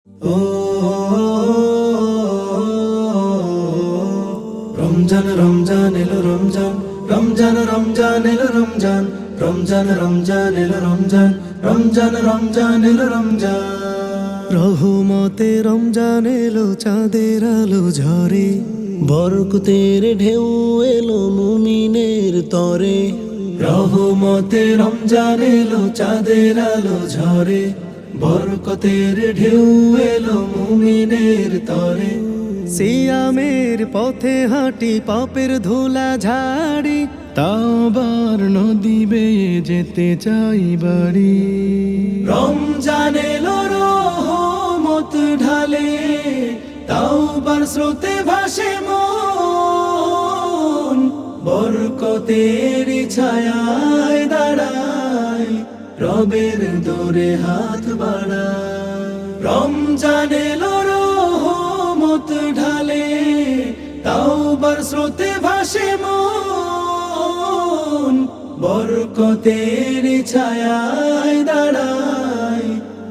ও রমজান রমজান এলো রমজান, রমজান রমজান এলো রমজান, রমজান রমজান এলো রমজান, রমজান রমজান এলো রমজান। রহমতে রমজান এলো, চাঁদের আলো ঝরে, বরকতের ঢেউ এলো মুমিনের তরে। রহমতে রমজান এলো, চাঁদের আলো ঝরে, বরকতের ঢেউ এলো মুমিনের তরে। সিয়ামের পথে হাঁটি, পাপের ধুলা ঝাড়ি, তাওবার নদী বেয়ে যেতে চাই বাড়ি। রমজান এলো রহমত ঢালে, তাওবার স্রোতে ভাসে মন, বরকতের ছায়ায় দাঁড়ায়, রবের দোরে হাত বাড়ায়। রমজান এলো রহমত ঢালে, তাওবার স্রোতে ভাসে মন, বরকতের ছায়ায় দাঁড়ায়,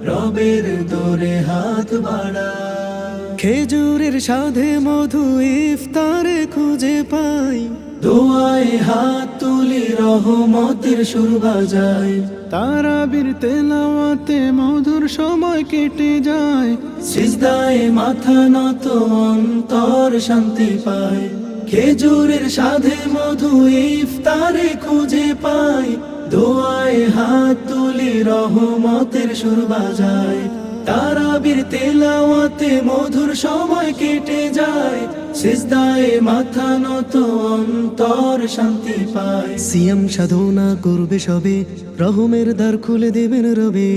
রবের দোরে হাত বাড়ায়। খেজুরের সাধে মধু ইফতারে খুঁজে পাই, দোয়ায় হাত তুলি রহমতের সুর বাজায়। তারাবির তেলাওয়াতে মধুর সময় কেটে যায়, সিজদায় মাথা নত অন্তর শান্তি পায়। খেজুরের সাধে মধু ইফতারে খুঁজে পাই, দোয়ায় হাত তুলি রহমতের সুর বাজায়। তারাবির তেলাওয়াতে মধুর সময় কেটে যায়, সিজদায় মাথা নত অন্তর শান্তি পায়। সিয়াম সাধনা করবে সবে, রহমের দ্বার খুলে দেবেন রবে।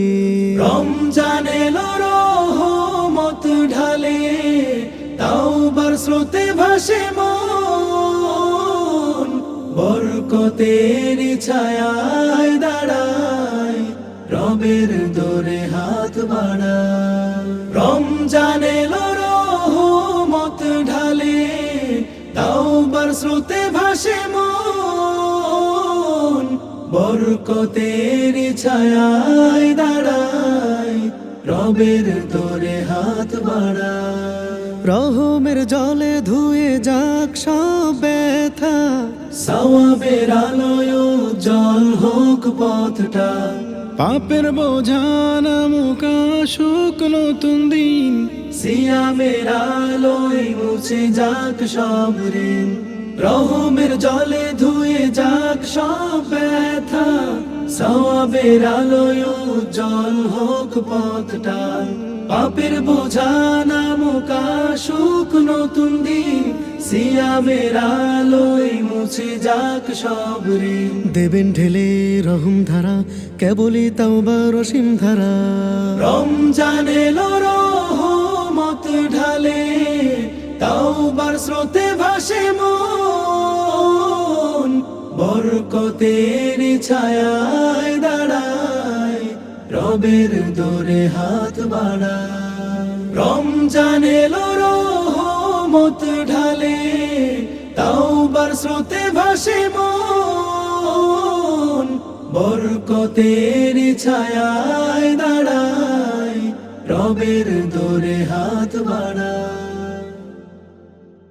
রমজান এলো রহমত ঢালে, তাওবার স্রোতে ভাসে মন, বরকতের ছায়ায় দাঁড়ায়, রবের দোরে হাত বাড়ায়। রমজান এলো রহমত ঢালে, তাওবার স্রোতে ভাসে মন, বরকতের ছায়ায় দাঁড়ায়, রবের দোরে হাত বাড়ায়। রহমের জলে ধুয়ে যাক সব ব্যথা, সওয়াবের আলোয় জল হোক পথটা। পাপের বোঝা নামুক আসুক নতুন দিন, সিয়ামের আলোয় মুছে যাক সব ঋণ। রহমের জলে ধুয়ে যাক সব ব্যথা, সওয়াবের আলোয় জল হোক পথটা। পাপের বোঝা নামুক আসুক নতুন দিন, সিয়ামের আলোয় মুছে যাক সব ঋণ। দেবেন ঢেলে রহম ধারা, কেবলই তাওবার অসীম ধারা। রমজান এলো রহমত ঢালে, তাওবার স্রোতে ভাসে মন, বরকতের ছায়ায় দাঁড়ায়, রবের দোরে হাত বাড়ায়। রমজান এলো রহমত ঢালে, তাওবার স্রোতে ভাসে মন, বরকতের ছায়ায় দাঁড়ায়, রবের দোরে হাত বাড়ায়।